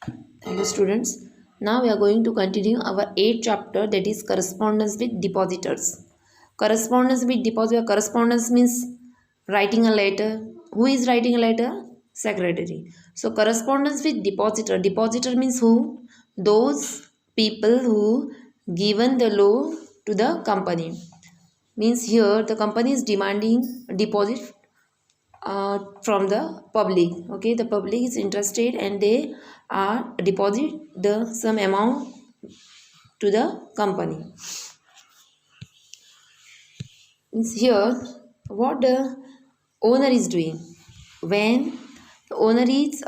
Hello students, now we are going to continue our 8th chapter, that is correspondence with depositors. Correspondence with depositor. Correspondence means writing a letter. Who is writing a letter? Secretary. So correspondence with depositor. Depositor means who? Those people who given the loan to the company. Means here the company is demanding deposit from the public. Okay, the public is interested and they are deposit the some amount to the company. Means here what the owner is doing, when the owner is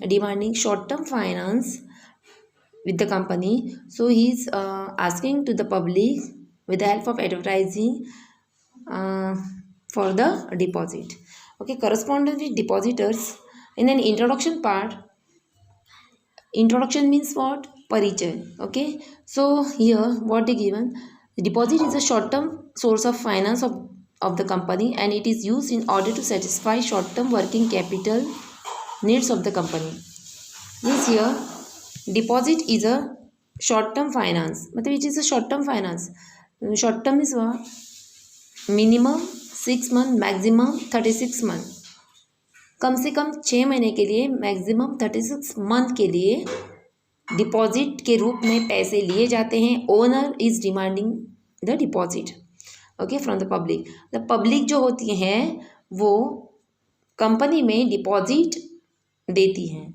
demanding short term finance with the company, so he is asking to the public with the help of advertising uh, for the deposit. Okay, correspondence with depositors. In an introduction part, introduction means what? Parichay. Okay, so here what they given, deposit is a short term source of finance of the company, and it is used in order to satisfy short term working capital needs of the company. Means here deposit is a short term finance, मतलब which is a short term finance. Short term is what? Minimum 6 month, maximum 36 month, कम से कम 6 महीने के लिए, maximum 36 month के लिए deposit के रूप में पैसे लिए जाते हैं. Owner is demanding the deposit, okay, from the public. The public जो होती है वो कंपनी में डिपॉजिट देती हैं,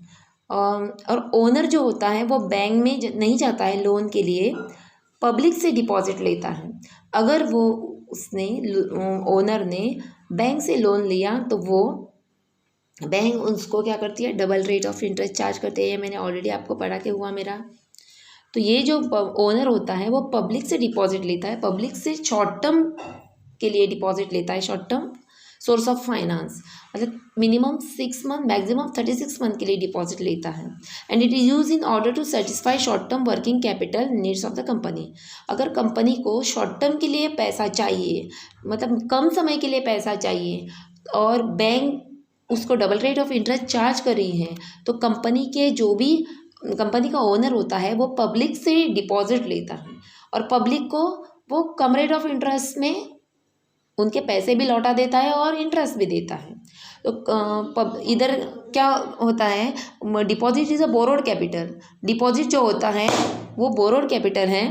और ओनर जो होता है वो बैंक में नहीं जाता है लोन के लिए, पब्लिक से डिपॉजिट लेता है. अगर वो उसने ओनर ने बैंक से लोन लिया तो वो बैंक उसको क्या करती है, double rate of interest charge करते हैं. मैंने ऑलरेडी आपको पढ़ा के हुआ मेरा. तो ये जो ओनर होता है वो पब्लिक से डिपॉजिट लेता है, पब्लिक से शॉर्ट टर्म के लिए डिपॉजिट लेता है, short term source of finance, मतलब मिनिमम 6 मंथ, मैक्सिमम 36 मंथ के लिए डिपॉजिट लेता है. And it is use in order to satisfy short term working capital needs of the company. अगर कंपनी को शॉर्ट टर्म के लिए पैसा चाहिए, मतलब कम समय के लिए पैसा चाहिए, और बैंक उसको double rate of interest charge कर रही है, तो कंपनी के जो भी कंपनी का ओनर होता है वो पब्लिक से डिपॉजिट लेता है, और पब्लिक को वो कम रेट ऑफ इंटरेस्ट में उनके पैसे भी लौटा देता है और इंटरेस्ट भी देता है. तो इधर क्या होता है, deposit is a borrowed capital. Deposit जो होता है वो बोरोड कैपिटल है.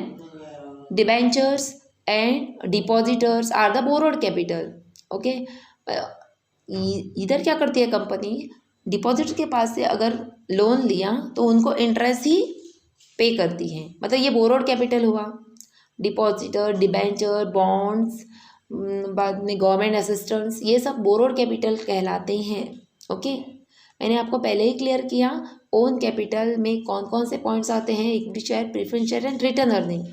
Debentures and depositors are the borrowed capital. Okay, इधर क्या करती है कंपनी, डिपॉजिट के पास से अगर लोन लिया तो उनको इंटरेस्ट ही पे करती है, मतलब ये बोरोड कैपिटल हुआ. डिपॉजिटर, डिबेंचर, बॉन्ड्स, बाद में गवर्नमेंट असिस्टेंस, ये सब बोरोड कैपिटल कहलाते हैं. ओके, मैंने आपको पहले ही क्लियर किया ओन कैपिटल में कौन कौन से पॉइंट्स आते हैं, equity share, preference share and return earning.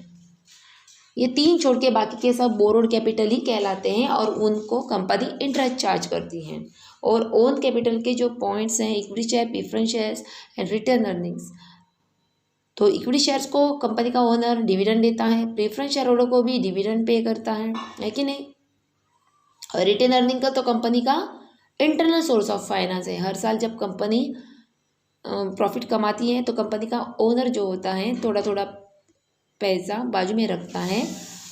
ये 3 छोड़ के बाकी के सब बोरोड कैपिटल ही कहलाते हैं, और उनको कंपनी इंटरेस्ट चार्ज करती है. और ओन कैपिटल के जो पॉइंट्स हैं, equity share, preference shares and return earnings. तो इक्विटी शेयर्स को कंपनी का ओनर डिविडेंड देता है, प्रेफरेंस शेयर होल्डर को भी डिविडेंड पे करता है कि नहीं. और रिटेन अर्निंग का तो कंपनी का इंटरनल सोर्स ऑफ फाइनेंस है. हर साल जब कंपनी प्रॉफिट कमाती है तो कंपनी का ओनर जो होता है थोड़ा थोड़ा पैसा बाजू में रखता है.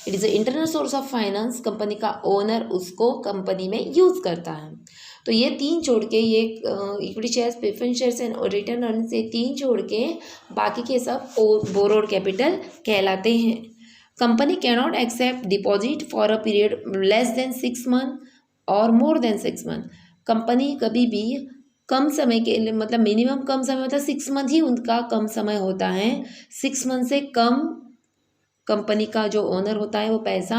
It is a internal source of finance. Company का ओनर उसको कंपनी में यूज़ करता है. तो ये 3 छोड़ के, ये equity shares, preference shares and return earning से 3 छोड़ के बाकी के सब बोरोड कैपिटल कहलाते हैं. Company cannot accept deposit for a period less than 6 मंथ और मोर देन 6 मंथ. कंपनी कभी भी कम समय के लिए, मतलब मिनिमम कम समय, मतलब 6 मंथ ही उनका कम समय होता है. 6 मंथ से कम कंपनी का जो ओनर होता है वो पैसा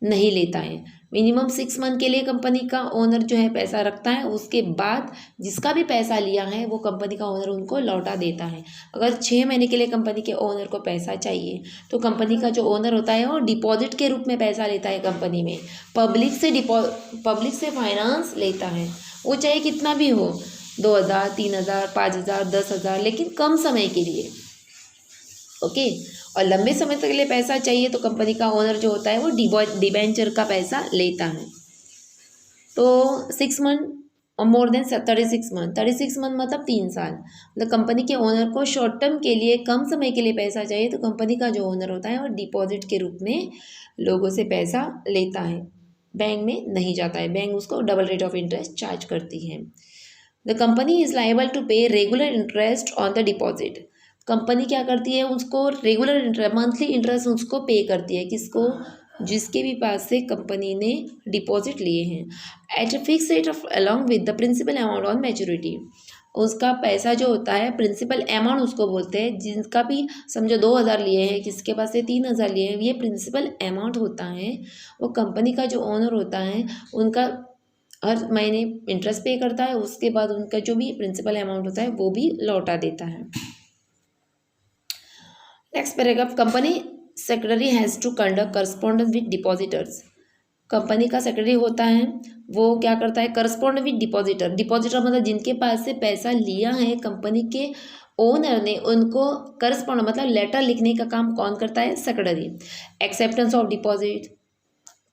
नहीं लेता है. मिनिमम 6 मंथ के लिए कंपनी का ओनर जो है पैसा रखता है, उसके बाद जिसका भी पैसा लिया है वो कंपनी का ओनर उनको लौटा देता है. अगर 6 महीने के लिए कंपनी के ओनर को पैसा चाहिए तो कंपनी का जो ओनर होता है वो डिपॉजिट के रूप में पैसा लेता है कंपनी में, पब्लिक से फाइनेंस लेता है. वो चाहे कितना भी हो, 2,000, 3,000, 5,000, 10,000, लेकिन कम समय के लिए. ओके, और लंबे समय तक के लिए पैसा चाहिए तो कंपनी का ओनर जो होता है वो डिबेंचर का पैसा लेता है. तो 6 मंथ और मोर देन 36 मंथ, 36 मंथ मतलब 3 साल। मतलब कंपनी के ओनर को शॉर्ट टर्म के लिए, कम समय के लिए पैसा चाहिए, तो कंपनी का जो ओनर होता है वो डिपॉजिट के रूप में लोगों से पैसा लेता है, बैंक में नहीं जाता है, बैंक उसको double rate of interest charge करती है। The company is liable to pay regular interest on the deposit. Company क्या करती है, उसको रेगुलर इंटरेस्ट, मंथली इंटरेस्ट उसको पे करती है, किसको, जिसके भी पास से कंपनी ने डिपॉजिट लिए हैं, at a fix rate of along with the principal amount on maturity. उसका पैसा जो होता है, प्रिंसिपल अमाउंट उसको बोलते हैं, जिनका भी समझो 2,000 लिए हैं, किसके पास से 3,000 लिए हैं, ये प्रिंसिपल अमाउंट होता है। वो कंपनी का जो ओनर होता है उनका हर महीने इंटरेस्ट पे करता है, उसके बाद उनका जो भी प्रिंसिपल अमाउंट होता है वो भी लौटा देता है। Next paragraph, company secretary has to conduct correspondence with depositors. Company का सेक्रेटरी होता है, वो क्या करता है, करस्पॉन्ड विद डिपॉजिटर। डिपॉजिटर मतलब जिनके पास से पैसा लिया है कंपनी के ओनर ने, उनको करस्पॉन्ड मतलब लेटर लिखने का काम कौन करता है, सेक्रेटरी। एक्सेप्टेंस ऑफ डिपॉजिट,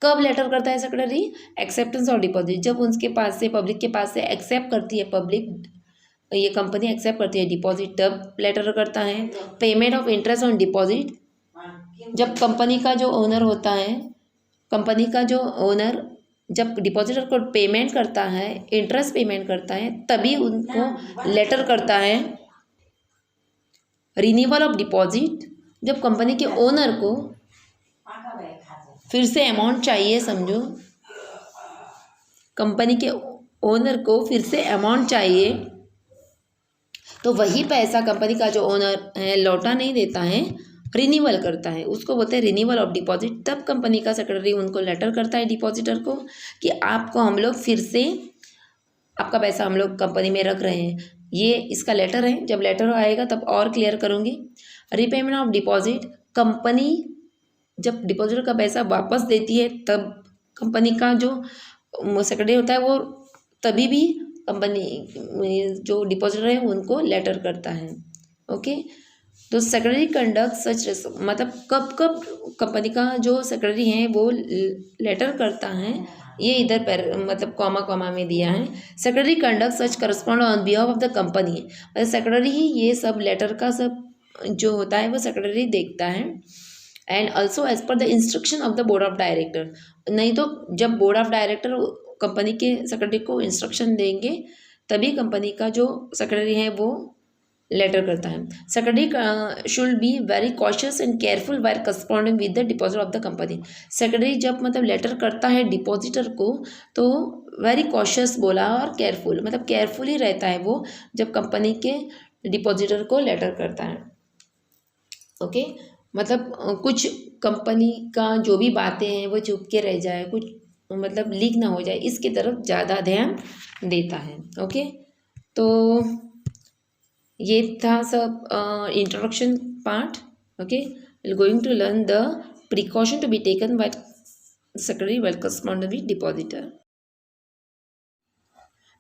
कब लेटर करता है सेक्रेटरी, एक्सेप्टेंस ऑफ डिपॉजिट, जब उनके पास से, पब्लिक के पास से एक्सेप्ट करती है पब्लिक, ये कंपनी एक्सेप्ट करती है डिपॉजिट, तब लेटर करता है। Payment of interest on deposit, जब कंपनी का जो ओनर होता है, कंपनी का जो ओनर जब डिपॉजिटर को पेमेंट करता है, इंटरेस्ट पेमेंट करता है, तभी उनको लेटर करता है। रिन्यूअल ऑफ डिपॉजिट, जब कंपनी के ओनर को फिर से अमाउंट चाहिए, समझो कंपनी के ओनर को फिर से अमाउंट चाहिए, तो वही पैसा कंपनी का जो ओनर है लौटा नहीं देता है, रिन्यूअल करता है, उसको बोलते हैं रिन्यूअल ऑफ डिपॉजिट। तब कंपनी का सेक्रेटरी उनको लेटर करता है डिपॉजिटर को कि आपको हम लोग फिर से, आपका पैसा हम लोग कंपनी में रख रहे हैं, ये इसका लेटर है। जब लेटर आएगा तब और क्लियर करूँगी। रीपेमेंट ऑफ डिपॉजिट, कंपनी जब डिपॉजिटर का पैसा वापस देती है, तब कंपनी का जो सेक्रेटरी होता है वो तभी भी कंपनी जो डिपॉजिटर है उनको लेटर करता है। ओके, तो सेक्रेटरी कंडक्ट सच, मतलब कब कब कंपनी का जो सेक्रेटरी है वो लेटर करता है, ये इधर मतलब कॉमा कॉमा में दिया है। Secretary conduct such correspond on behalf of the company, मतलब सेक्रेटरी ही ये सब लेटर का सब जो होता है वो सेक्रेटरी देखता है। And also as per the instruction of the board of director, नहीं तो जब बोर्ड ऑफ डायरेक्टर कंपनी के सेक्रेटरी को इंस्ट्रक्शन देंगे तभी कंपनी का जो सेक्रेटरी है वो लेटर करता है। Secretary should be very cautious and careful while corresponding with the deposit of the company. Secretary जब मतलब लेटर करता है डिपॉजिटर को, तो वेरी कॉशियस बोला और केयरफुल, मतलब केयरफुल ही रहता है वो जब कंपनी के डिपॉजिटर को लेटर करता है। ओके, मतलब कुछ कंपनी का जो भी बातें हैं वो चुप के रह जाए, कुछ मतलब लीक ना हो जाए, इसकी तरफ ज़्यादा ध्यान देता है। ओके, तो ये था सब introduction part. Okay, we are going to learn the precaution to be taken by secretary while corresponding with depositor.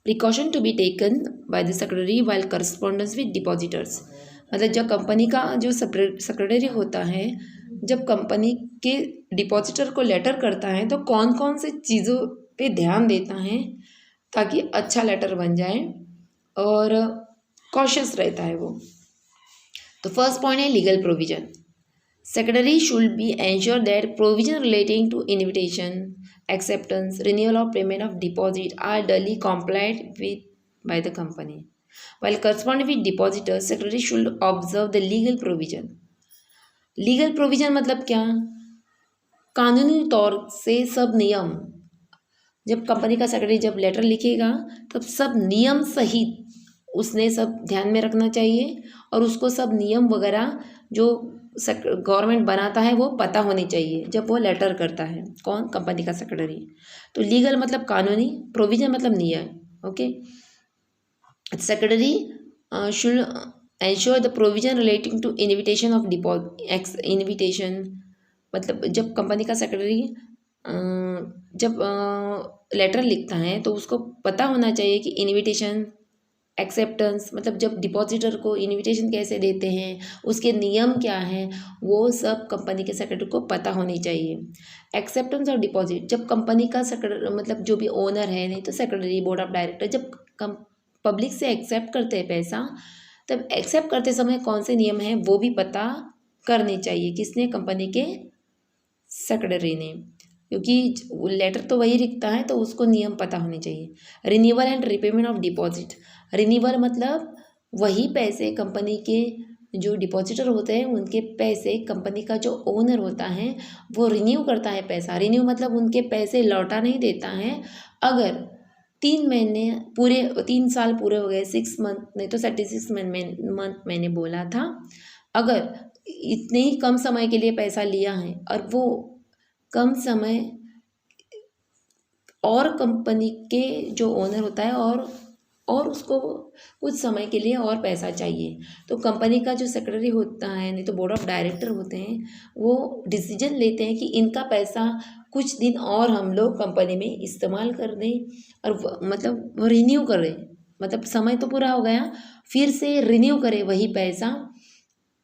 Precaution to be taken by the secretary while correspondence with depositors, मतलब जब company का जो secretary होता है, जब company के depositor को letter करता है तो कौन कौन से चीज़ों पे ध्यान देता है ताकि अच्छा लेटर बन जाए और कॉशियस रहता है वो। तो फर्स्ट पॉइंट है legal provision. Secretary should be ensure that provision relating to invitation, acceptance, renewal of payment of deposit are duly complied with by the company. While corresponding with depositors, secretary should observe the legal provision. Legal provision मतलब क्या? कानूनी तौर से सब नियम, जब company का secretary जब लेटर लिखेगा तब सब नियम सहित उसने सब ध्यान में रखना चाहिए और उसको सब नियम वगैरह जो गवर्नमेंट बनाता है वो पता होनी चाहिए जब वो लेटर करता है, कौन, कंपनी का सेक्रेटरी। तो लीगल मतलब कानूनी, प्रोविजन मतलब नियम। Okay, secretary should ensure the provision relating to invitation of deposit. Invitation मतलब जब कंपनी का सेक्रेटरी जब लेटर लिखता है तो उसको पता होना चाहिए कि इन्विटेशन एक्सेप्टेंस मतलब जब डिपॉजिटर को इनविटेशन कैसे देते हैं, उसके नियम क्या हैं, वो सब कंपनी के सेक्रेटरी को पता होनी चाहिए। एक्सेप्टेंस और डिपॉजिट, जब कंपनी का सेक्रेटरी मतलब जो भी ओनर है, नहीं तो सेक्रेटरी, बोर्ड ऑफ डायरेक्टर, जब पब्लिक से एक्सेप्ट करते हैं पैसा, तब एक्सेप्ट करते समय कौन से नियम हैं वो भी पता करने चाहिए। किसने? कंपनी के सेक्रेटरी ने, क्योंकि लेटर तो वही लिखता है तो उसको नियम पता होने चाहिए। Renewal and repayment of deposit, renewal मतलब वही पैसे कंपनी के जो डिपॉजिटर होते हैं उनके पैसे कंपनी का जो ओनर होता है वो रिन्यू करता है पैसा। रिन्यू मतलब उनके पैसे लौटा नहीं देता है। अगर 3 साल पूरे हो गए, 6 मंथ नहीं तो 36 मंथ मैंने बोला था, अगर इतने ही कम समय के लिए पैसा लिया है और वो कम समय और कंपनी के जो ओनर होता है और उसको कुछ समय के लिए और पैसा चाहिए, तो कंपनी का जो सेक्रेटरी होता है, नहीं तो बोर्ड ऑफ डायरेक्टर होते हैं, वो डिसीजन लेते हैं कि इनका पैसा कुछ दिन और हम लोग कंपनी में इस्तेमाल कर दें और मतलब वो रिन्यू करें, मतलब समय तो पूरा हो गया, फिर से रिन्यू करें वही पैसा।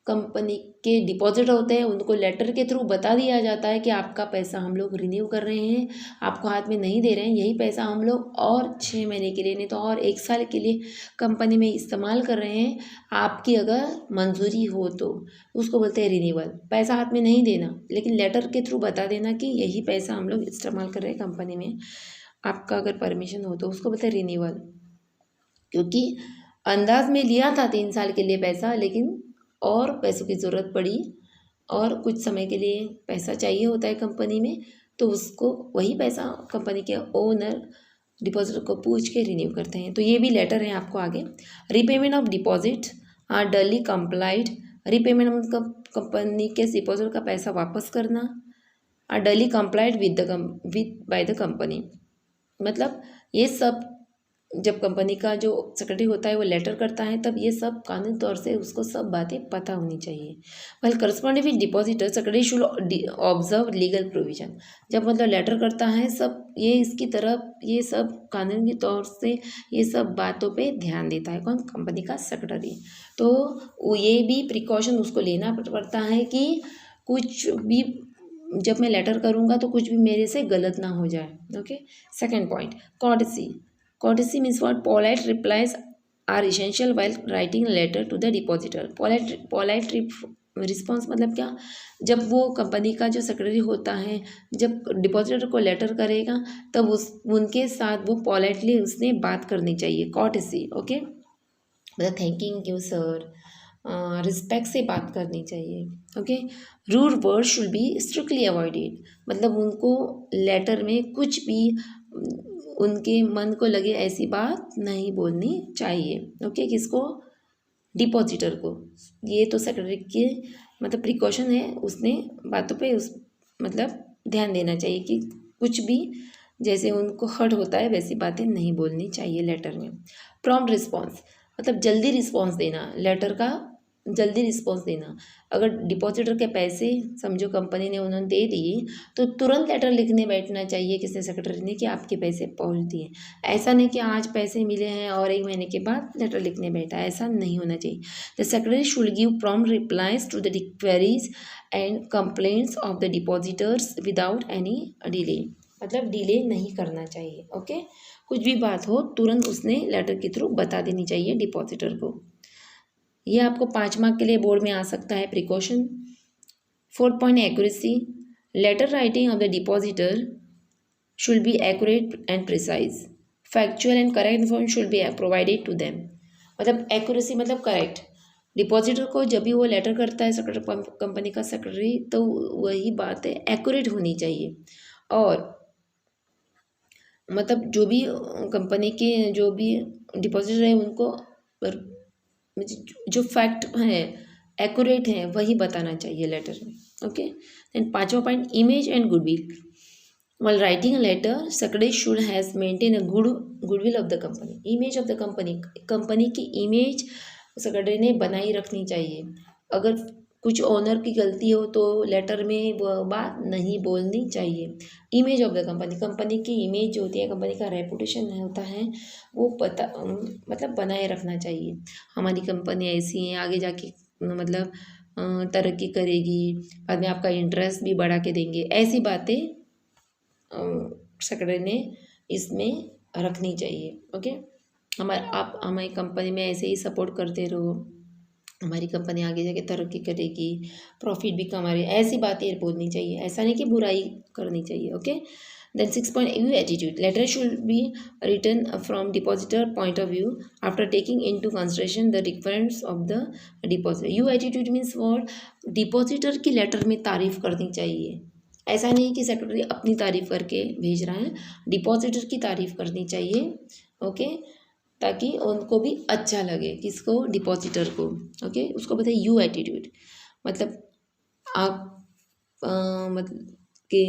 कंपनी के डिपॉजिट होते हैं उनको लेटर के थ्रू बता दिया जाता है कि आपका पैसा हम लोग रिन्यू कर रहे हैं, आपको हाथ में नहीं दे रहे हैं, यही पैसा हम लोग और 6 महीने के लिए नहीं तो और 1 साल के लिए कंपनी में इस्तेमाल कर रहे हैं, आपकी अगर मंजूरी हो तो। उसको बोलते हैं रिन्यूअल। पैसा हाथ में नहीं देना लेकिन लेटर के थ्रू बता देना कि यही पैसा हम लोग इस्तेमाल कर रहे हैं कंपनी में, आपका अगर परमिशन हो तो, उसको बोलते हैं रिन्यूअल। क्योंकि अंदाज में लिया था 3 साल के लिए पैसा, लेकिन और पैसों की ज़रूरत पड़ी और कुछ समय के लिए पैसा चाहिए होता है कंपनी में, तो उसको वही पैसा कंपनी के ओनर डिपॉजिटर को पूछ के रिन्यू करते हैं। तो ये भी लेटर है आपको आगे। रीपेमेंट ऑफ डिपॉजिट आर डली कंप्लाइड, रीपेमेंट मतलब कंपनी के डिपॉजिटर का पैसा वापस करना, आर डली complied with by the company, मतलब ये सब जब कंपनी का जो सेक्रेटरी होता है वो लेटर करता है तब ये सब कानूनी तौर से उसको सब बातें पता होनी चाहिए। Well corresponding with depositor secretary should observe legal provision, जब मतलब लेटर करता है सब ये इसकी तरफ ये सब कानूनी तौर से ये सब बातों पे ध्यान देता है। कौन? कंपनी का सेक्रेटरी। तो ये भी प्रिकॉशन उसको लेना पड़ता है कि कुछ भी जब मैं लेटर करूँगा तो कुछ भी मेरे से गलत ना हो जाए। Okay, second point, courtesy. Courtesy means what? Polite replies are essential while writing a letter to the depositor. Polite response मतलब क्या? जब वो कंपनी का जो सेक्रेटरी होता है जब डिपॉजिटर को लेटर करेगा तब उनके साथ वो पोलाइटली उसने बात करनी चाहिए, कॉर्टेसी। ओके, मतलब थैंकिंग यू सर, रिस्पेक्ट से बात करनी चाहिए। Okay, rude word should be strictly avoided, मतलब उनको लेटर में कुछ भी उनके मन को लगे ऐसी बात नहीं बोलनी चाहिए। ओके, किसको? डिपॉजिटर को। ये तो सेक्रेटरी के मतलब प्रिकॉशन है, उसने बातों पे उस मतलब ध्यान देना चाहिए कि कुछ भी जैसे उनको हर्ट होता है वैसी बातें नहीं बोलनी चाहिए लेटर में। प्रॉम्प्ट रिस्पॉन्स मतलब जल्दी रिस्पॉन्स देना, लेटर का जल्दी रिस्पॉन्स देना। अगर डिपॉजिटर के पैसे समझो कंपनी ने उन्होंने दे दिए तो तुरंत लेटर लिखने बैठना चाहिए किसी सेक्रेटरी ने कि आपके पैसे पहुंच दिए। ऐसा नहीं कि आज पैसे मिले हैं और 1 महीने के बाद लेटर लिखने बैठा, ऐसा नहीं होना चाहिए। The secretary should give prompt replies to the queries and complaints of the depositors without any delay, मतलब डिले नहीं करना चाहिए। ओके, कुछ भी बात हो तुरंत उसने लेटर के थ्रू बता देनी चाहिए डिपॉजिटर को। ये आपको 5 मार्क के लिए बोर्ड में आ सकता है precaution. 4th point, accuracy. Letter writing of the depositor should be accurate and precise, factual and correct information should be provided to them, मतलब एक्यूरेसी मतलब करेक्ट। डिपॉजिटर को जब भी वो लेटर करता है सेक्रेटरी कंपनी का सेक्रेटरी तो वही बात है एक्यूरेट होनी चाहिए, और मतलब जो भी कंपनी के जो भी डिपॉजिटर है उनको जो फैक्ट है एक्यूरेट है वही बताना चाहिए लेटर में। ओके, देन 5वां point, image and goodwill. while writing a letter secretary should has maintain a goodwill of the company, image of the company, company की इमेज सेक्रेटरी ने बनाई रखनी चाहिए। अगर कुछ ओनर की गलती हो तो लेटर में वो बात नहीं बोलनी चाहिए। Image of the company, company की इमेज जो होती है, कंपनी का रेपुटेशन होता है, वो पता मतलब बनाए रखना चाहिए। हमारी कंपनी ऐसी है, आगे जाके मतलब तरक्की करेगी, बाद में आपका इंटरेस्ट भी बढ़ा के देंगे, ऐसी बातें सेक्रेटरी ने इसमें रखनी चाहिए। ओके, आप हमारी कंपनी में ऐसे ही सपोर्ट करते रहो, हमारी कंपनी आगे जाके तरक्की करेगी, प्रॉफिट भी कमा रही है, ऐसी बातें बोलनी चाहिए, ऐसा नहीं कि बुराई करनी चाहिए। Okay, then 6 you attitude, letter should be written from depositor point of view after taking into consideration the requirements of the depositor. You attitude means what, depositor की लेटर में तारीफ करनी चाहिए। ऐसा नहीं कि सेक्रेटरी अपनी तारीफ करके भेज रहा है, डिपॉजिटर की तारीफ करनी चाहिए। ओके, ताकि उनको भी अच्छा लगे, किसको, डिपॉजिटर को। ओके, उसको बताइए यू एटीट्यूड, मतलब आप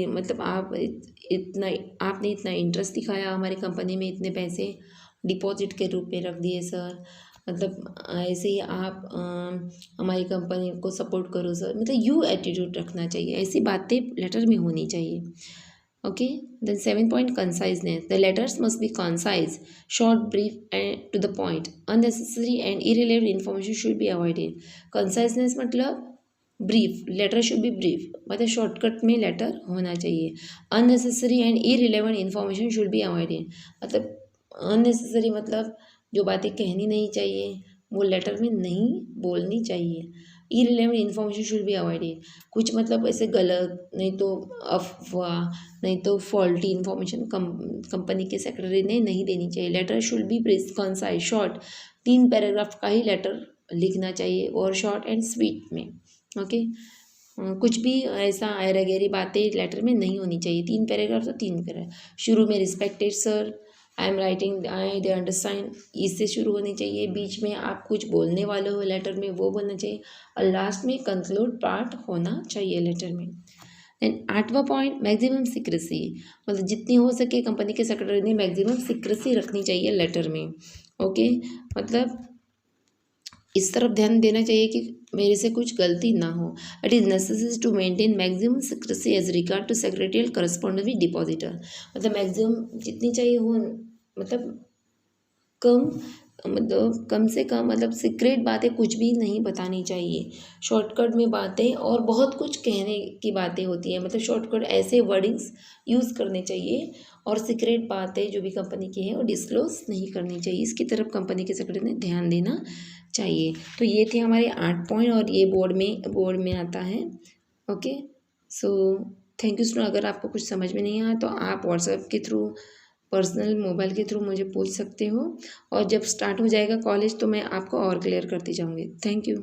मतलब आप इतना, आपने इतना इंटरेस्ट दिखाया हमारी कंपनी में, इतने पैसे डिपॉजिट के रूप में रख दिए सर, मतलब ऐसे ही आप हमारी कंपनी को सपोर्ट करो सर, मतलब यू एटीट्यूड रखना चाहिए, ऐसी बातें लेटर में होनी चाहिए। Okay, then 7 conciseness. The letters must be concise, short, brief, and to the point. Unnecessary and irrelevant information should be avoided. Conciseness मतलब brief, letter should be brief, मतलब shortcut में letter होना चाहिए. Unnecessary and irrelevant information should be avoided. मतलब unnecessary मतलब जो बातें कहनी नहीं चाहिए वो लेटर में नहीं बोलनी चाहिए। Irrelevant information should be avoided, कुछ मतलब ऐसे गलत, नहीं तो अफवाह, नहीं तो फॉल्टी इन्फॉर्मेशन कंपनी के सेक्रेटरी ने नहीं देनी चाहिए। Letter should be brief, concise, short, 3 paragraph का ही लेटर लिखना चाहिए और शॉर्ट एंड स्वीट में। ओके, कुछ भी ऐसा ऐरा गैरी बातें लेटर में नहीं होनी चाहिए। 3 पैराग्राफ तो 3 पैराग्राफ। शुरू में respected sir, I am writing, I they understand, इससे शुरू होनी चाहिए। बीच में आप कुछ बोलने वाले हो लेटर में, वो बोलना चाहिए, और लास्ट में कंक्लूड पार्ट होना चाहिए लेटर में। देन 8वां पॉइंट, मैक्सिमम सीक्रेसी, मतलब जितनी हो सके कंपनी के सेक्रेटरी ने मैक्सिमम सीक्रेसी रखनी चाहिए लेटर में। ओके, मतलब इस तरफ ध्यान देना चाहिए कि मेरे से कुछ गलती ना हो। It is necessary to maintain maximum secrecy as regard to secretarial correspondence with depositor, मतलब मैक्सिमम जितनी चाहिए हो, मतलब कम से कम मतलब सीक्रेट बातें कुछ भी नहीं बतानी चाहिए। शॉर्टकट में बातें और बहुत कुछ कहने की बातें होती हैं, मतलब शॉर्टकट ऐसे वर्डिंग्स यूज़ करने चाहिए, और सीक्रेट बातें जो भी कंपनी की है वो डिस्क्लोज नहीं करनी चाहिए। इसकी तरफ कंपनी के सेक्रेटरी ने ध्यान देना चाहिए। तो ये थे हमारे 8 पॉइंट, और ये बोर्ड में आता है। Okay, so thank you student. अगर आपको कुछ समझ में नहीं आया तो आप व्हाट्सएप के थ्रू, पर्सनल मोबाइल के थ्रू मुझे पूछ सकते हो, और जब स्टार्ट हो जाएगा कॉलेज तो मैं आपको और क्लियर करती जाऊँगी। Thank you.